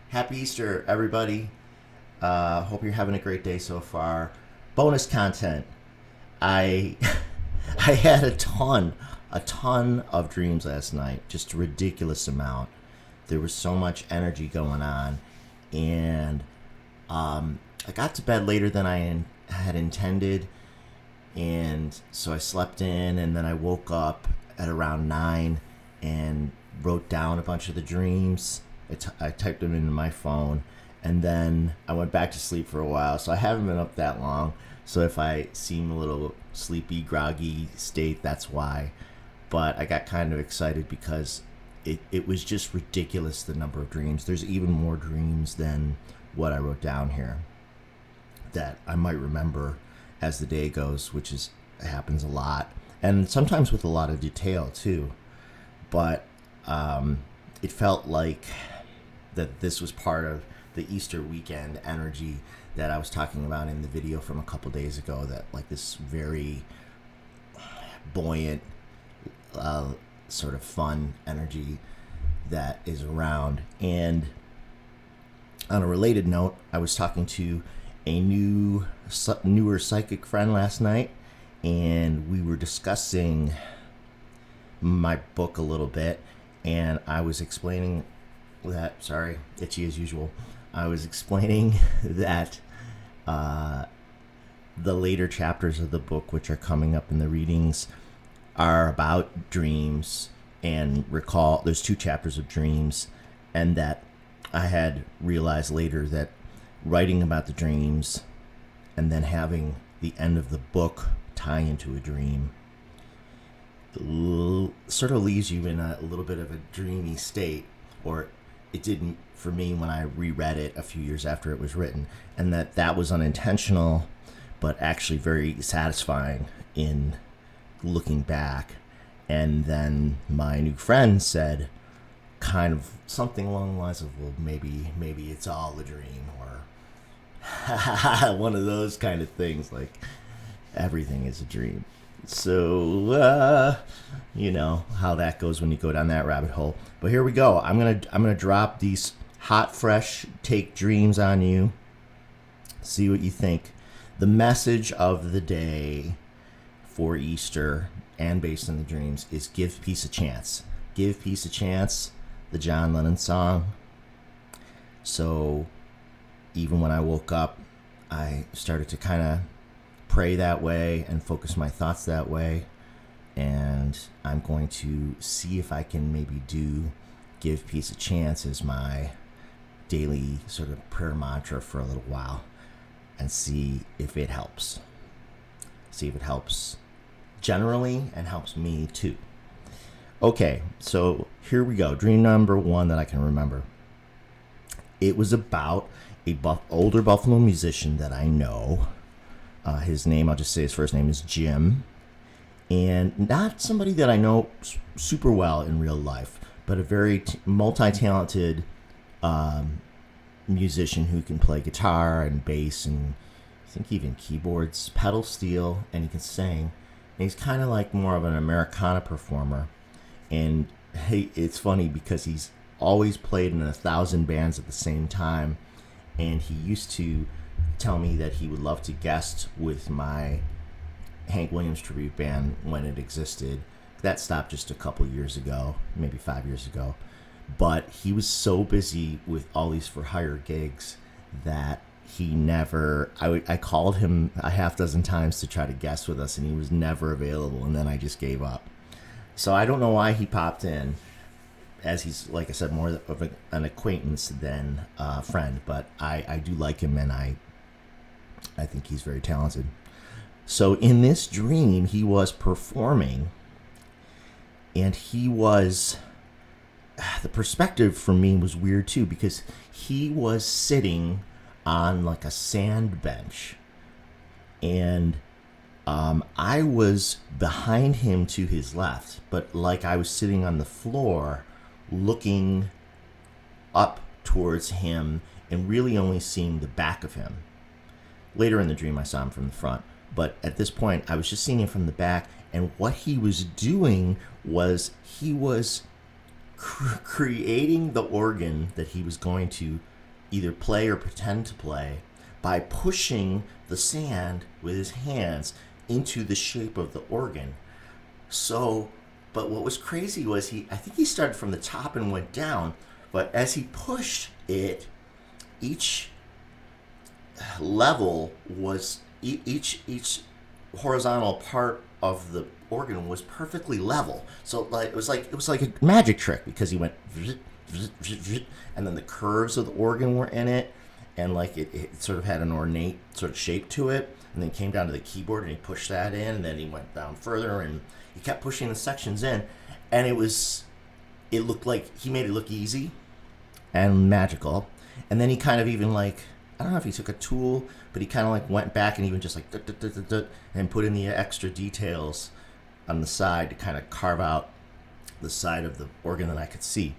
Happy Easter, everybody. Hope you're having a great day so far. Bonus content. I I had a ton of dreams last night. Just a ridiculous amount. There was so much energy going on, and I got to bed later than had intended, and so I slept in, and then I woke up at around 9 and wrote down a bunch of the dreams. I typed them into my phone, and then I went back to sleep for a while. So I haven't been up that long. So if I seem a little sleepy, groggy state, that's why. But I got kind of excited because it was just ridiculous, the number of dreams. There's even more dreams than what I wrote down here that I might remember as the day goes, which is happens a lot, and sometimes with a lot of detail too. But it felt like that this was part of the Easter weekend energy that I was talking about in the video from a couple days ago. That like this very buoyant, sort of fun energy that is around. And on a related note, I was talking to a newer psychic friend last night, and we were discussing my book a little bit, and I was explaining that, sorry, itchy as usual. I was explaining that the later chapters of the book, which are coming up in the readings, are about dreams. And recall, there's 2 chapters of dreams, and that I had realized later that writing about the dreams and then having the end of the book tie into a dream sort of leaves you in a little bit of a dreamy state, or it didn't for me when I reread it a few years after it was written, and that was unintentional, but actually very satisfying in looking back. And then my new friend said kind of something along the lines of, well, maybe it's all a dream, or one of those kind of things, like everything is a dream. So you know how that goes when you go down that rabbit hole. But here we go. I'm gonna drop these hot, fresh take dreams on you. See what you think. The message of the day for Easter, and based on the dreams, is give peace a chance. Give peace a chance. The John Lennon song. So even when I woke up, I started to kind of pray that way and focus my thoughts that way. And I'm going to see if I can maybe do give peace a chance as my daily sort of prayer mantra for a little while, and see if it helps. See if it helps generally and helps me too. Okay, so here we go. Dream number 1 that I can remember. It was about a older Buffalo musician that I know. His name, I'll just say his first name is Jim. And not somebody that I know super well in real life, but a very multi-talented musician who can play guitar and bass and I think even keyboards, pedal steel, and he can sing. And he's kind of like more of an Americana performer. And hey, it's funny because he's always played in 1,000 bands at the same time. And he used to tell me that he would love to guest with my Hank Williams tribute band when it existed. That stopped just a couple years ago, maybe 5 years ago. But he was so busy with all these for hire gigs that he never, I called him a half dozen times to try to guest with us, and he was never available, and then I just gave up. So I don't know why he popped in, as he's, like I said, more of an acquaintance than a friend, but I do like him, and I think he's very talented. So in this dream, he was performing, and he was, the perspective for me was weird too, because he was sitting on like a sand bench, and I was behind him to his left, but like I was sitting on the floor looking up towards him and really only seeing the back of him. Later in the dream, I saw him from the front, but at this point, I was just seeing him from the back, and what he was doing was he was creating the organ that he was going to either play or pretend to play by pushing the sand with his hands into the shape of the organ. So, but what was crazy was I think he started from the top and went down, but as he pushed it, each level was, each horizontal part of the organ was perfectly level. So like it was like a magic trick, because he went and then the curves of the organ were in it, and like it sort of had an ornate sort of shape to it, and then came down to the keyboard and he pushed that in, and then he went down further and he kept pushing the sections in, and it looked like he made it look easy and magical. And then he kind of even like, I don't know if he took a tool, but he kind of like went back and even just like and put in the extra details on the side to kind of carve out the side of the organ that I could see.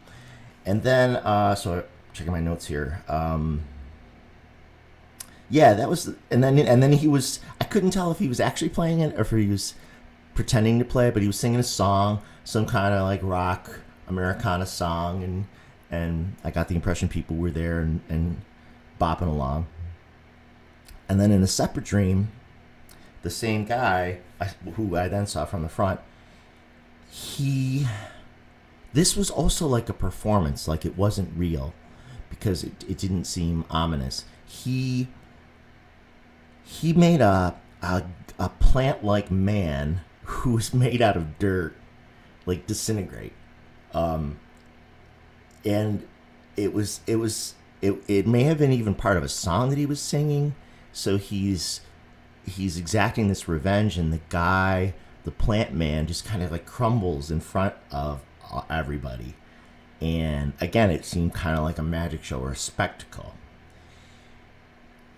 And then, so checking my notes here. Yeah, that was, and then he was, I couldn't tell if he was actually playing it or if he was pretending to play it, but he was singing a song, some kind of like rock Americana song, and I got the impression people were there and bopping along. And then in a separate dream, the same guy who I then saw from the front, this was also like a performance, like it wasn't real, because it didn't seem ominous. He made a plant-like man who was made out of dirt, like disintegrate, and it may have been even part of a song that he was singing. So he's exacting this revenge, and the plant man, just kind of like crumbles in front of everybody. And again, it seemed kind of like a magic show or a spectacle.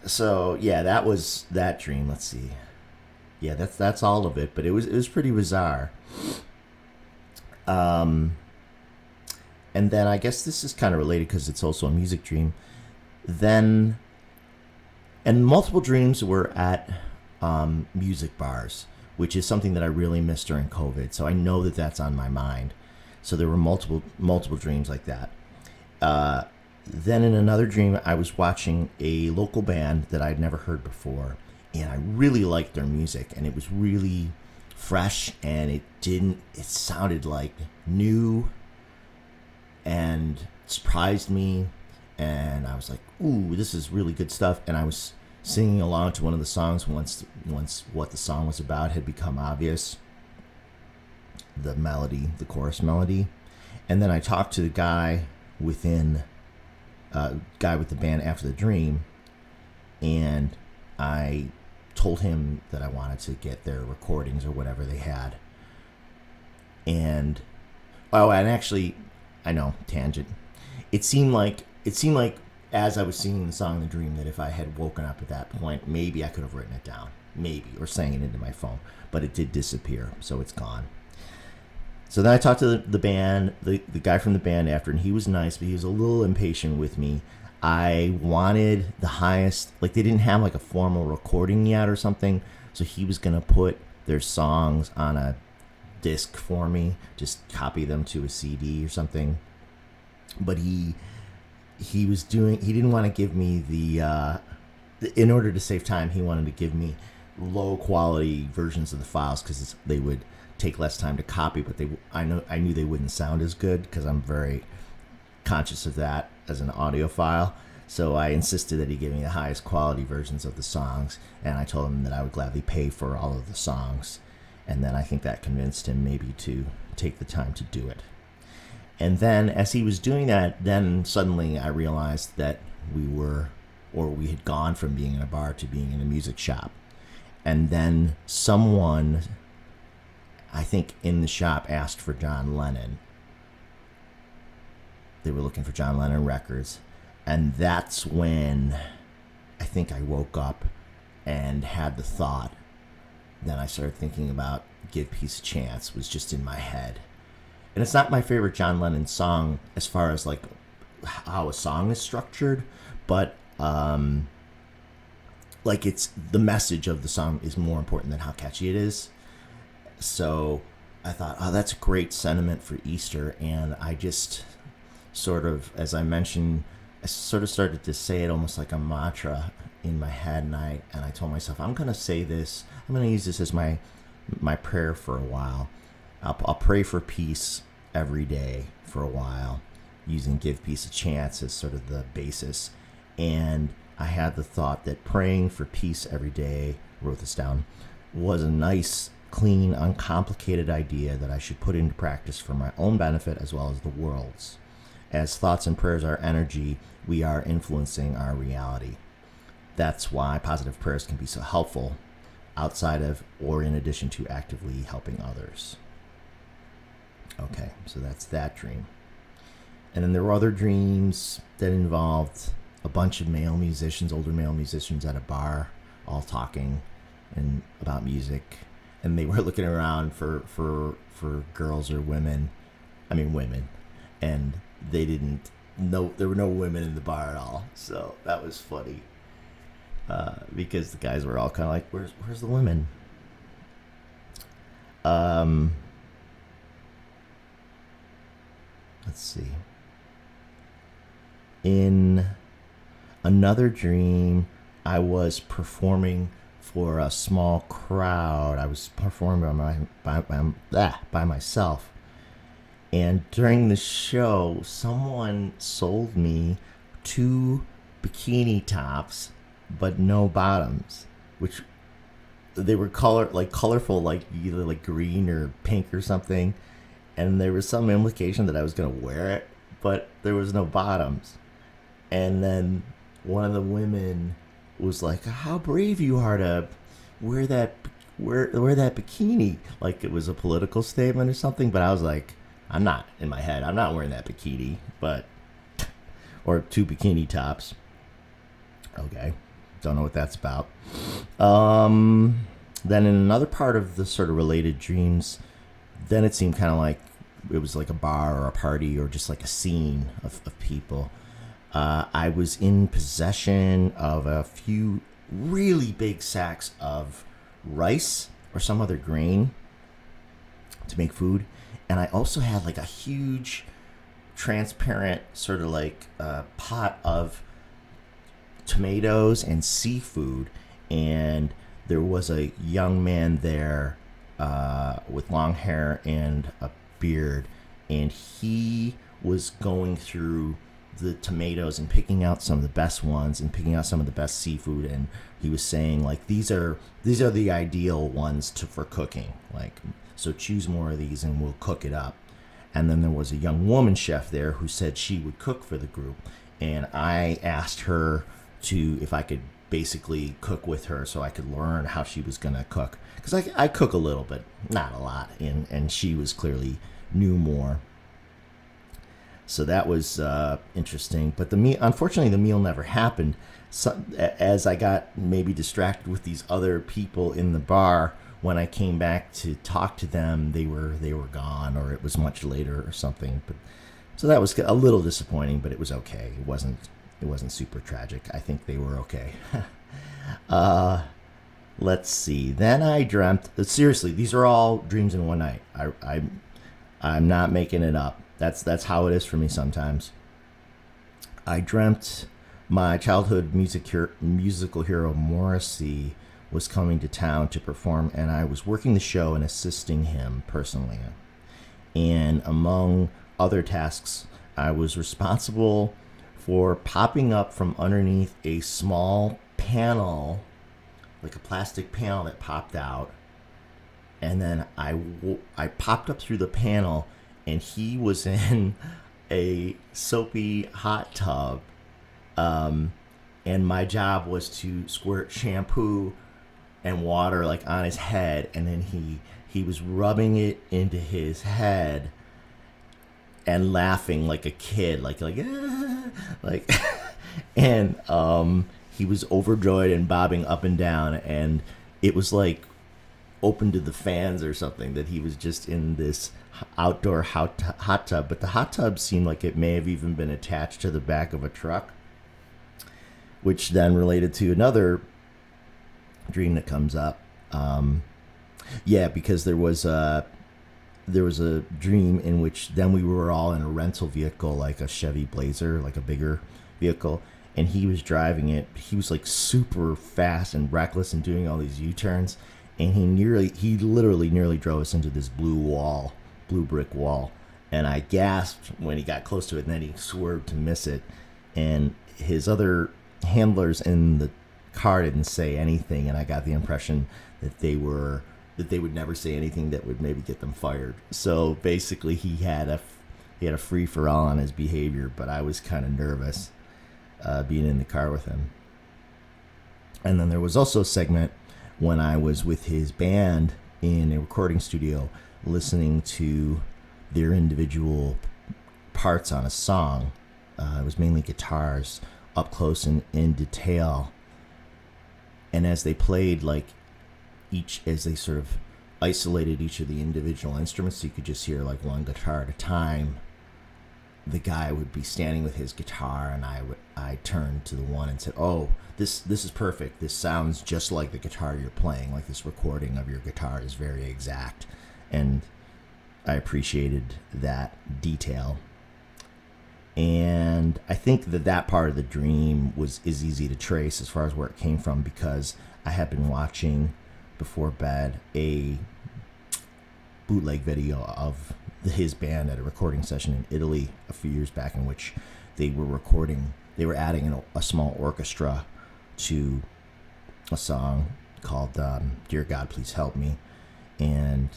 So yeah, that was that dream. Let's see. Yeah, that's all of it, but it was pretty bizarre. And then I guess this is kind of related because it's also a music dream. Then, and multiple dreams were at music bars, which is something that I really missed during COVID. So I know that that's on my mind. So there were multiple dreams like that. Then in another dream, I was watching a local band that I'd never heard before, and I really liked their music, and it was really fresh, and it sounded like new and surprised me, and I was like, ooh, this is really good stuff. And I was singing along to one of the songs once what the song was about had become obvious, the melody, the chorus melody. And then I talked to the guy with the band after the dream, and I told him that I wanted to get their recordings or whatever they had. And actually, I know, tangent. It seemed like as I was singing the song in the dream that if I had woken up at that point, maybe I could have written it down, or sang it into my phone, but it did disappear, so it's gone. So then I talked to the band, the guy from the band after, and he was nice, but he was a little impatient with me. I wanted the highest, like they didn't have like a formal recording yet or something, so he was going to put their songs on a disc for me, just copy them to a CD or something. But he didn't want to give me in order to save time, he wanted to give me low quality versions of the files because they would take less time to copy, but I knew they wouldn't sound as good because I'm very conscious of that as an audiophile. So I insisted that he give me the highest quality versions of the songs, and I told him that I would gladly pay for all of the songs. And then I think that convinced him maybe to take the time to do it. And then as he was doing that, then suddenly I realized that we had gone from being in a bar to being in a music shop. And then someone, I think in the shop, asked for John Lennon. They were looking for John Lennon records. And that's when I think I woke up and had the thought. Then I started thinking about Give Peace a Chance, was just in my head. And it's not my favorite John Lennon song as far as like how a song is structured, but like it's the message of the song is more important than how catchy it is. So I thought, oh, that's a great sentiment for Easter. And I just sort of, as I mentioned I sort of started to say it almost like a mantra in my head, and I told myself, I'm gonna say this. I'm gonna use this as my prayer for a while. I'll pray for peace every day for a while, using Give Peace a Chance as sort of the basis. And I had the thought that praying for peace every day, wrote this down, was a nice, clean, uncomplicated idea that I should put into practice for my own benefit as well as the world's. As thoughts and prayers are energy, we are influencing our reality. That's why positive prayers can be so helpful outside of or in addition to actively helping others. Okay, so that's that dream. And then there were other dreams that involved a bunch of male musicians, older male musicians at a bar, all talking and about music. And they were looking around for girls or women. I mean, women. And they didn't know, there were no women in the bar at all. So that was funny. Because the guys were all kind of like, where's the women? Let's see. In another dream, I was performing for a small crowd. I was performing by myself. And during the show, someone sold me 2 bikini tops, but no bottoms, which they were colorful, like either like green or pink or something. And there was some implication that I was going to wear it, but there was no bottoms. And then one of the women was like, how brave you are to wear that bikini. Like it was a political statement or something. But I was like, I'm not wearing that bikini, or 2 bikini tops. Okay. Don't know what that's about. Then in another part of the sort of related dreams, then it seemed kind of like it was like a bar or a party or just like a scene of people. I was in possession of a few really big sacks of rice or some other grain to make food. And I also had like a huge transparent sort of like pot of tomatoes and seafood. And there was a young man there with long hair and a beard. And he was going through the tomatoes and picking out some of the best ones and picking out some of the best seafood, and he was saying like these are the ideal ones for cooking, like, so choose more of these and we'll cook it up. And then there was a young woman chef there who said she would cook for the group, and I asked her if I could basically cook with her so I could learn how she was gonna cook, because I cook a little bit, not a lot, and she was clearly knew more. So that was interesting. But unfortunately, the meal never happened. So, as I got maybe distracted with these other people in the bar, when I came back to talk to them, they were gone, or it was much later or something. But so that was a little disappointing, but it was okay. It wasn't super tragic. I think they were okay. Let's see. Then I dreamt. Seriously, these are all dreams in one night. I'm not making it up. That's how it is for me sometimes. I dreamt my childhood musical hero Morrissey was coming to town to perform, and I was working the show and assisting him personally. And among other tasks, I was responsible for popping up from underneath a small panel, like a plastic panel that popped out. And then I popped up through the panel, and he was in a soapy hot tub. And my job was to squirt shampoo and water like on his head, and then he was rubbing it into his head and laughing like a kid, like and he was overjoyed and bobbing up and down, and it was like open to the fans or something that he was just in this outdoor hot tub. But the hot tub seemed like it may have even been attached to the back of a truck, which then related to another dream that comes up. Because there was a dream in which then we were all in a rental vehicle, like a Chevy Blazer, like a bigger vehicle, and he was driving it. He was like super fast and reckless and doing all these U-turns, and he literally nearly drove us into this blue brick wall. And I gasped when he got close to it, and then he swerved to miss it. And his other handlers in the car didn't say anything, and I got the impression that they would never say anything that would maybe get them fired. So basically, he had a free for all on his behavior, but I was kind of nervous being in the car with him. And then there was also a segment when I was with his band in a recording studio, listening to their individual parts on a song. It was mainly guitars, up close and in detail. And as they played, as they sort of isolated each of the individual instruments, so you could just hear like one guitar at a time, the guy would be standing with his guitar, and I turned to the one and said, "Oh, this is perfect. This sounds just like the guitar you're playing. Like, this recording of your guitar is very exact." And I appreciated that detail. And I think that part of the dream is easy to trace as far as where it came from, because I had been watching before bed a bootleg video of his band at a recording session in Italy a few years back, in which they were adding a small orchestra to a song called Dear God, Please Help Me. And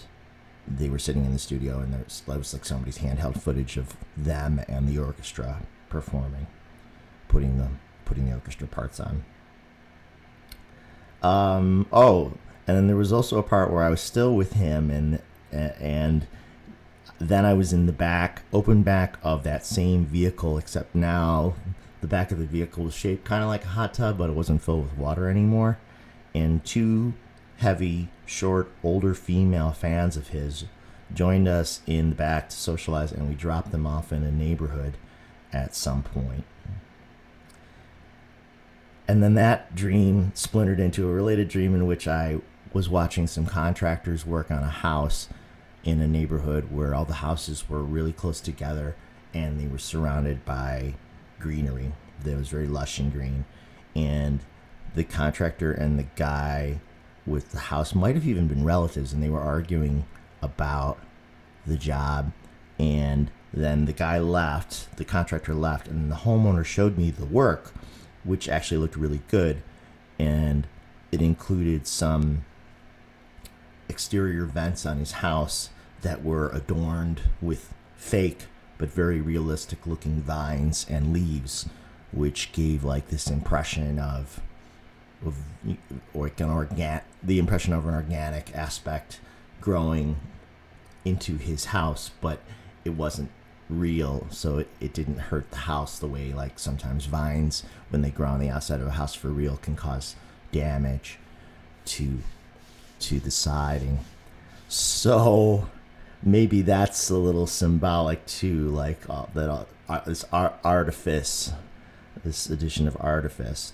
they were sitting in the studio, and there was like somebody's handheld footage of them and the orchestra performing, putting the orchestra parts on. And then there was also a part where I was still with him, and then I was in the open back of that same vehicle, except now the back of the vehicle was shaped kind of like a hot tub, but it wasn't filled with water anymore. And two heavy, short, older female fans of his joined us in the back to socialize, and we dropped them off in a neighborhood at some point. And then that dream splintered into a related dream in which I was watching some contractors work on a house in a neighborhood where all the houses were really close together, and they were surrounded by greenery that was very lush and green. And the contractor and the guy with the house might have even been relatives, and they were arguing about the job. And then the contractor left, and the homeowner showed me the work, which actually looked really good. And it included some exterior vents on his house that were adorned with fake but very realistic looking vines and leaves, which gave like this impression of the impression of an organic aspect growing into his house, but it wasn't real, so it didn't hurt the house the way like sometimes vines, when they grow on the outside of a house for real, can cause damage to the siding. So maybe that's a little symbolic too, like this artifice, this edition of artifice.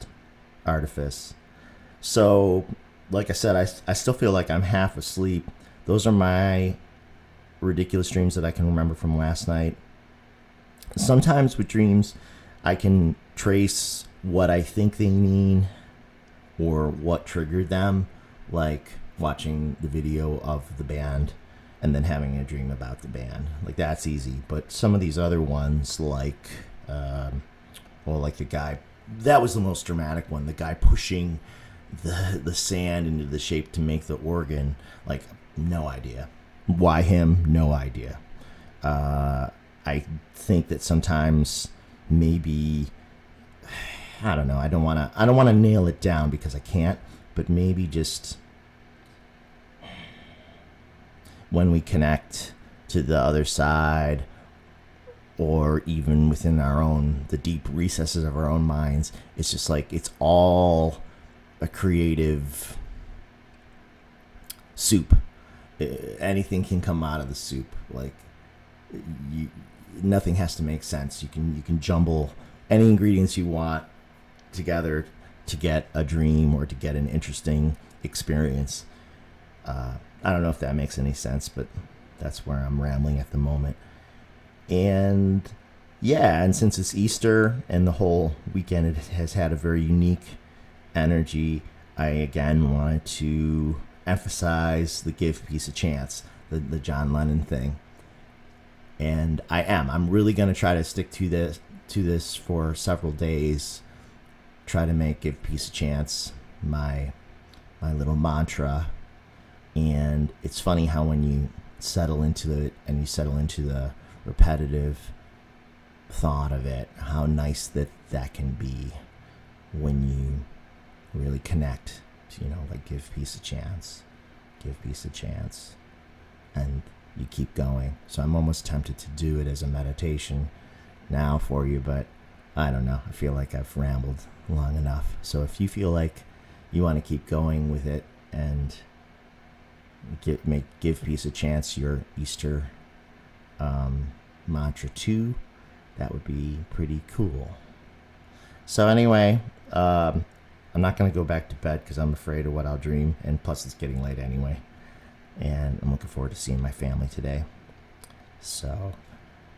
So, like I said, I still feel like I'm half asleep. Those are my ridiculous dreams that I can remember from last night. Sometimes with dreams, I can trace what I think they mean or what triggered them, like watching the video of the band and then having a dream about the band. Like, that's easy. But some of these other ones, like the guy, that was the most dramatic one, the guy pushing the sand into the shape to make the organ. Like, no idea. Why him? No idea. I think that sometimes maybe, I don't know, I don't want to nail it down because I can't, but maybe just when we connect to the other side, or even within the deep recesses of our own minds, it's just like it's all a creative soup. Anything can come out of the soup. Like, nothing has to make sense. You can jumble any ingredients you want together to get a dream or to get an interesting experience. I don't know if that makes any sense, but that's where I'm rambling at the moment. And Yeah, and since it's Easter and the whole weekend it has had a very unique energy, I again wanted to emphasize the give peace a chance, the John Lennon thing. And I'm really going to try to stick to this for several days. Try to make give peace a chance my little mantra. And it's funny how when you settle into it and you settle into the repetitive thought of it, how nice that can be when you really connect to, like give peace a chance, give peace a chance, and you keep going. So I'm almost tempted to do it as a meditation now for you, but I don't know. I feel like I've rambled long enough. So if you feel like you want to keep going with it and give peace a chance your Easter mantra too, that would be pretty cool. So anyway, I'm not going to go back to bed because I'm afraid of what I'll dream, and plus it's getting late anyway, and I'm looking forward to seeing my family today. So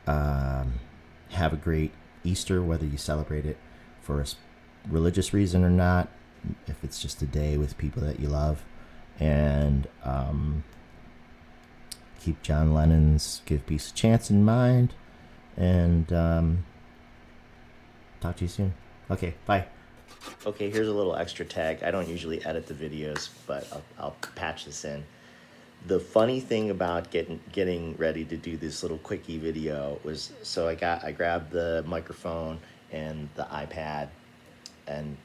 have a great Easter, whether you celebrate it for a religious reason or not, if it's just a day with people that you love. And keep John Lennon's Give Peace a Chance in mind. And talk to you soon. Okay, bye. Okay, here's a little extra tag. I don't usually edit the videos, but I'll patch this in. The funny thing about getting ready to do this little quickie video was, so I grabbed the microphone and the iPad and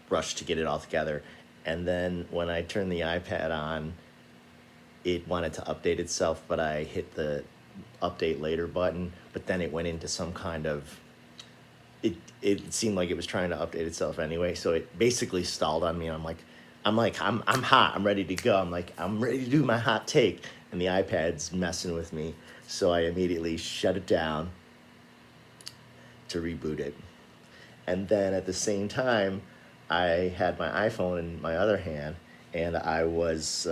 rushed to get it all together. And then when I turned the iPad on, it wanted to update itself, but I hit the update later button, but then it went into some kind of, it seemed like it was trying to update itself anyway, so it basically stalled on me. And I'm hot, I'm ready to go. I'm ready to do my hot take, and the iPad's messing with me. So I immediately shut it down to reboot it. And then at the same time, I had my iPhone in my other hand, and I was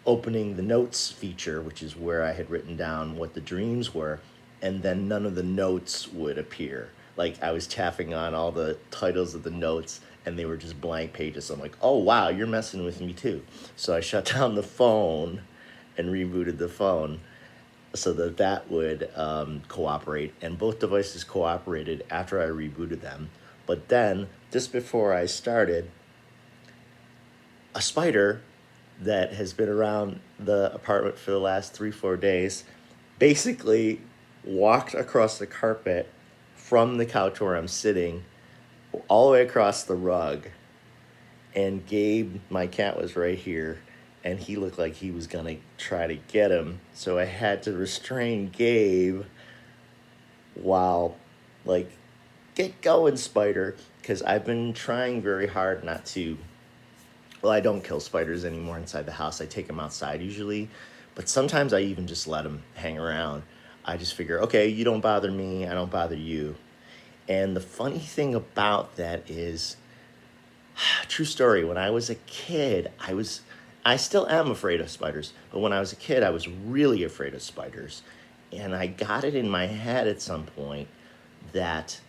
opening the notes feature, which is where I had written down what the dreams were, and then none of the notes would appear. Like, I was tapping on all the titles of the notes, and they were just blank pages. So I'm like, oh, wow, you're messing with me too. So I shut down the phone and rebooted the phone so that would cooperate. And both devices cooperated after I rebooted them. But then, just before I started, a spider that has been around the apartment for the last 3-4 days basically walked across the carpet from the couch where I'm sitting all the way across the rug, and Gabe, my cat, was right here, and he looked like he was gonna try to get him, so I had to restrain Gabe while, like, get going, spider, because I've been trying very hard not to. Well, I don't kill spiders anymore inside the house. I take them outside usually, but sometimes I even just let them hang around. I just figure, okay, you don't bother me, I don't bother you. And the funny thing about that is, true story, when I was a kid, I still am afraid of spiders, but when I was a kid, I was really afraid of spiders. And I got it in my head at some point that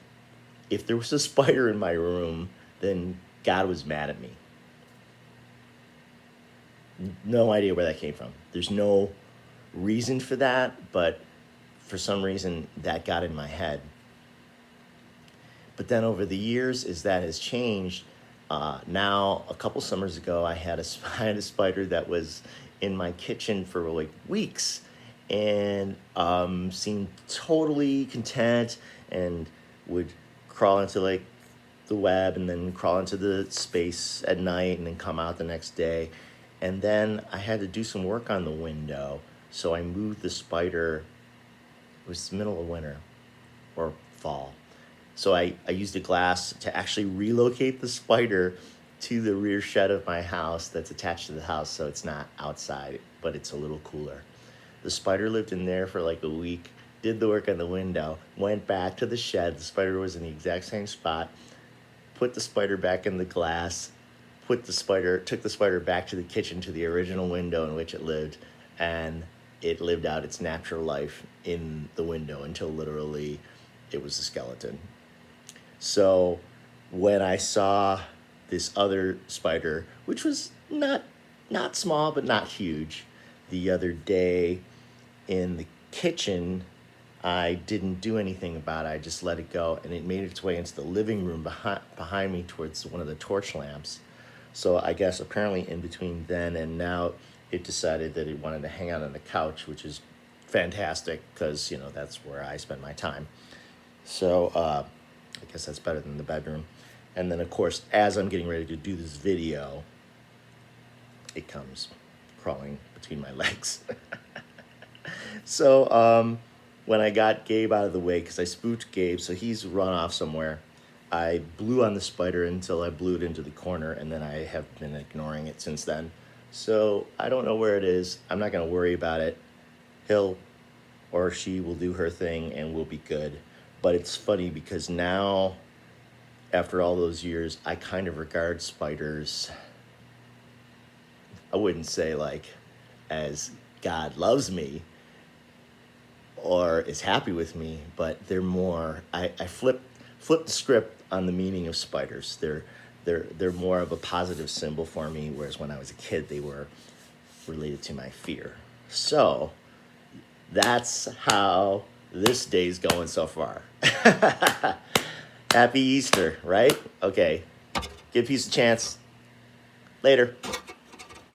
if there was a spider in my room, then God was mad at me. No idea where that came from. There's no reason for that, but for some reason that got in my head. But then over the years, as that has changed, now a couple summers ago, I had a spider that was in my kitchen for like weeks, and seemed totally content, and would crawl into like the web and then crawl into the space at night and then come out the next day. And then I had to do some work on the window, so I moved the spider. It was the middle of winter or fall. So I used a glass to actually relocate the spider to the rear shed of my house that's attached to the house, so it's not outside, but it's a little cooler. The spider lived in there for like a week, did the work on the window, went back to the shed. The spider was in the exact same spot, put the spider back in the glass, took the spider back to the kitchen to the original window in which it lived, and it lived out its natural life in the window until literally it was a skeleton. So when I saw this other spider, which was not small but not huge, the other day in the kitchen, I didn't do anything about it. I just let it go, and it made its way into the living room behind me towards one of the torch lamps. So I guess apparently in between then and now, it decided that it wanted to hang out on the couch, which is fantastic because, you know, that's where I spend my time. So I guess that's better than the bedroom. And then, of course, as I'm getting ready to do this video, it comes crawling between my legs. So when I got Gabe out of the way, because I spooked Gabe, so he's run off somewhere, I blew on the spider until I blew it into the corner, and then I have been ignoring it since then. So I don't know where it is. I'm not going to worry about it. He'll or she will do her thing and we'll be good. But it's funny because now, after all those years, I kind of regard spiders, I wouldn't say like as God loves me or is happy with me, but they're more, I flipped the script on the meaning of spiders. They're more of a positive symbol for me, whereas when I was a kid, they were related to my fear. So that's how this day's going so far. Happy Easter, right? Okay, give peace a chance. Later.